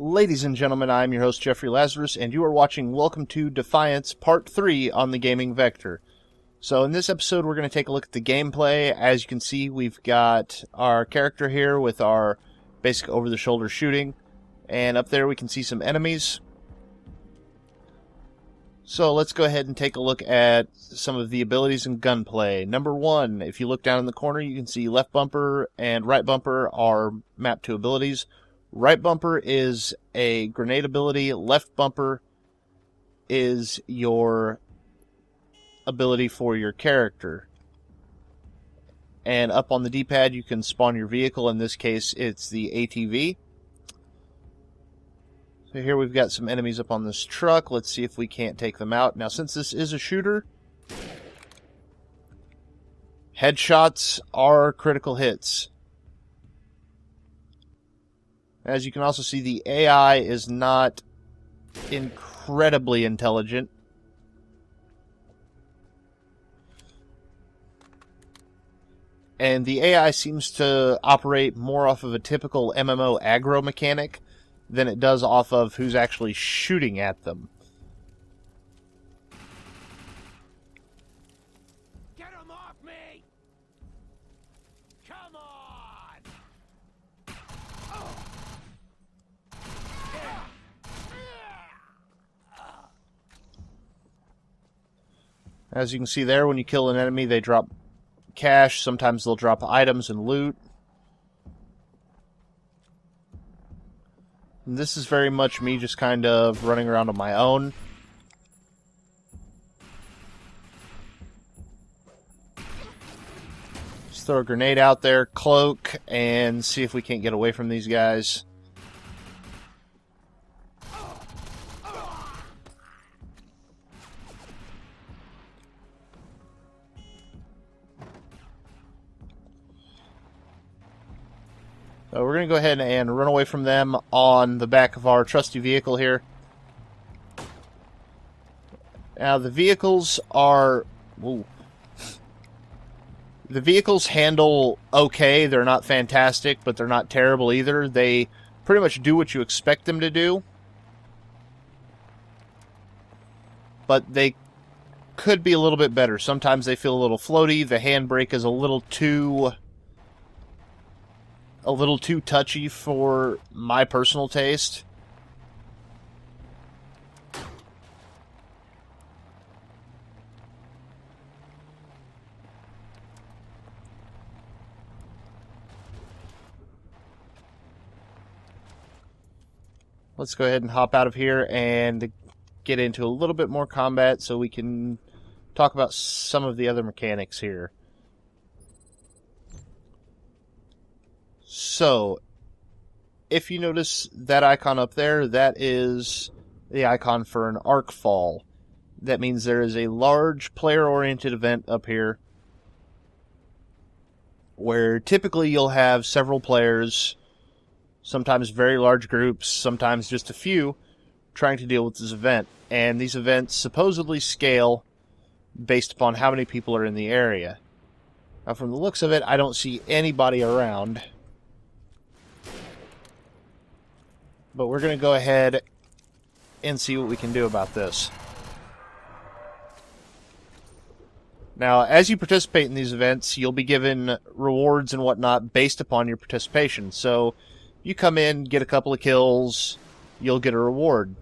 Ladies and gentlemen, I am your host, Jeffrey Lazarus, and you are watching Welcome to Defiance Part 3 on the Gaming Vector. So in this episode, we're going to take a look at the gameplay. As you can see, we've got our character here with our basic over-the-shoulder shooting, and up there we can see some enemies. So let's go ahead and take a look at some of the abilities and gunplay. Number 1, if you look down in the corner, you can see left bumper and right bumper are mapped to abilities. Right bumper is a grenade ability, left bumper is your ability for your character. And up on the D-pad you can spawn your vehicle, in this case it's the ATV. So here we've got some enemies up on this truck, let's see if we can't take them out. Now since this is a shooter, headshots are critical hits. As you can also see, the AI is not incredibly intelligent. And the AI seems to operate more off of a typical MMO aggro mechanic than it does off of who's actually shooting at them. Get him off me! Come on! As you can see there, when you kill an enemy, they drop cash. Sometimes they'll drop items and loot. And this is very much me just kind of running around on my own. Just throw a grenade out there, cloak, and see if we can't get away from these guys. So we're going to go ahead and run away from them on the back of our trusty vehicle here. Now the vehicles are... Ooh. The vehicles handle okay. They're not fantastic, but they're not terrible either. They pretty much do what you expect them to do. But they could be a little bit better. Sometimes they feel a little floaty. The handbrake is a little too touchy for my personal taste. Let's go ahead and hop out of here and get into a little bit more combat so we can talk about some of the other mechanics here. So, if you notice that icon up there, that is the icon for an Arkfall. That means there is a large player-oriented event up here where typically you'll have several players, sometimes very large groups, sometimes just a few, trying to deal with this event. And these events supposedly scale based upon how many people are in the area. Now, from the looks of it, I don't see anybody around. But we're going to go ahead and see what we can do about this. Now, as you participate in these events, you'll be given rewards and whatnot based upon your participation. So, you come in, get a couple of kills, you'll get a reward.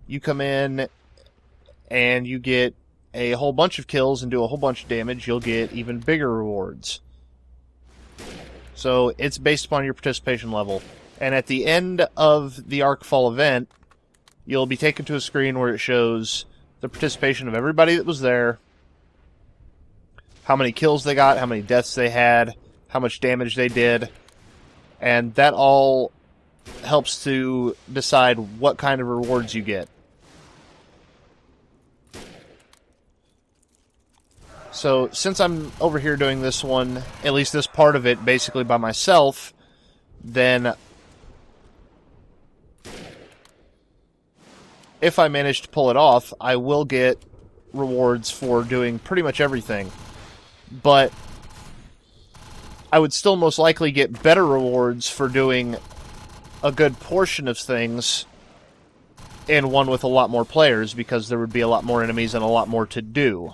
You come in and you get a whole bunch of kills and do a whole bunch of damage, you'll get even bigger rewards. So, it's based upon your participation level. And at the end of the Arkfall event, you'll be taken to a screen where it shows the participation of everybody that was there, how many kills they got, how many deaths they had, how much damage they did, and that all helps to decide what kind of rewards you get. So, since I'm over here doing this one, at least this part of it, basically by myself, then if I manage to pull it off, I will get rewards for doing pretty much everything. But I would still most likely get better rewards for doing a good portion of things in one with a lot more players, because there would be a lot more enemies and a lot more to do.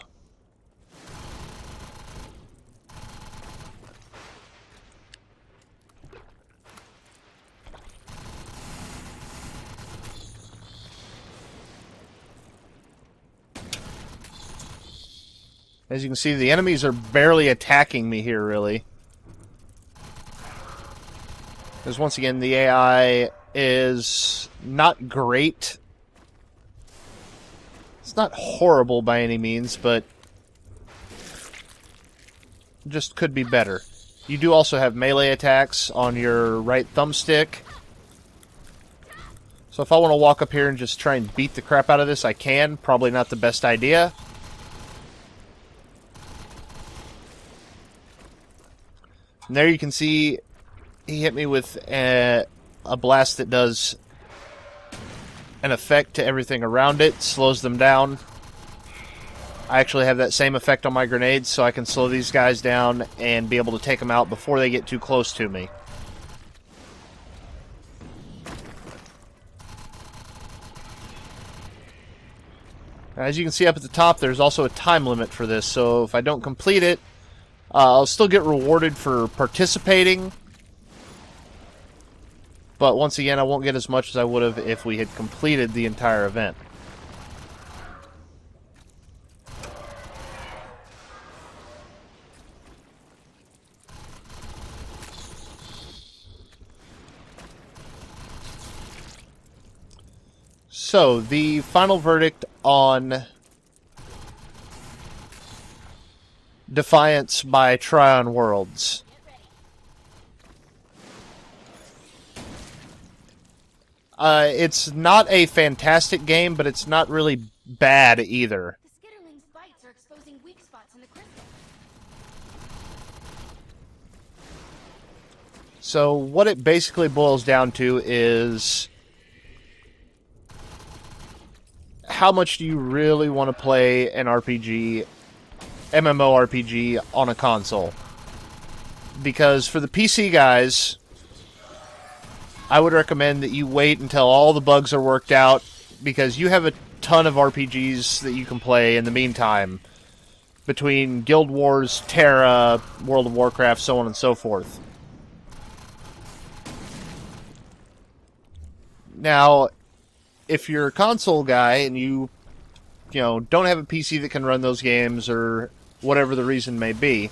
As you can see, the enemies are barely attacking me here, really. Because once again, the AI is not great. It's not horrible by any means, but just could be better. You do also have melee attacks on your right thumbstick. So if I want to walk up here and just try and beat the crap out of this, I can. Probably not the best idea. And there you can see he hit me with a blast that does an effect to everything around it, slows them down. I actually have that same effect on my grenades, so I can slow these guys down and be able to take them out before they get too close to me. As you can see up at the top, there's also a time limit for this, so if I don't complete it, I'll still get rewarded for participating, but once again, I won't get as much as I would have if we had completed the entire event. So, the final verdict on Defiance by Tryon Worlds. It's not a fantastic game, but it's not really bad either. The skitterling's bites are exposing weak spots in the crystal. So what it basically boils down to is, how much do you really want to play an RPG, MMORPG, on a console? Because for the PC guys, I would recommend that you wait until all the bugs are worked out, because you have a ton of RPGs that you can play in the meantime, between Guild Wars, Terra, World of Warcraft, so on and so forth. Now, if you're a console guy and you don't have a PC that can run those games, or whatever the reason may be,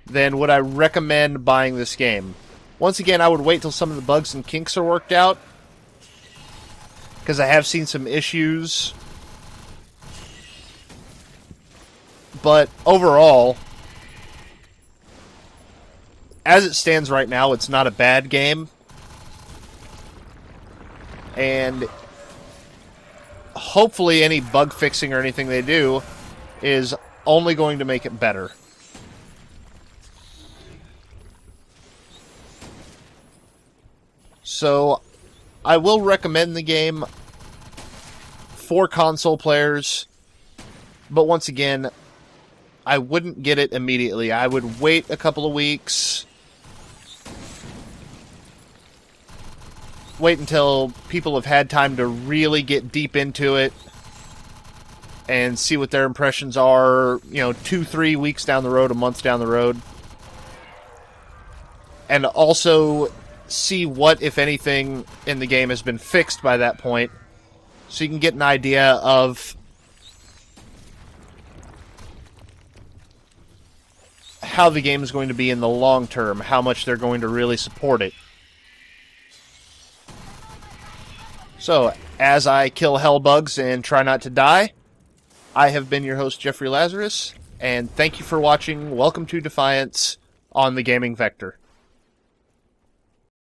then would I recommend buying this game? Once again, I would wait till some of the bugs and kinks are worked out, because I have seen some issues. But overall, as it stands right now, it's not a bad game. And hopefully any bug fixing or anything they do is only going to make it better. So, I will recommend the game for console players, but once again, I wouldn't get it immediately. I would wait a couple of weeks, wait until people have had time to really get deep into it, and see what their impressions are, 2-3 weeks down the road, a month down the road. And also see what, if anything, in the game has been fixed by that point, so you can get an idea of how the game is going to be in the long term, how much they're going to really support it. So, as I kill hell bugs and try not to die, I have been your host, Jeffrey Lazarus, and thank you for watching. Welcome to Defiance on the Gaming Vector.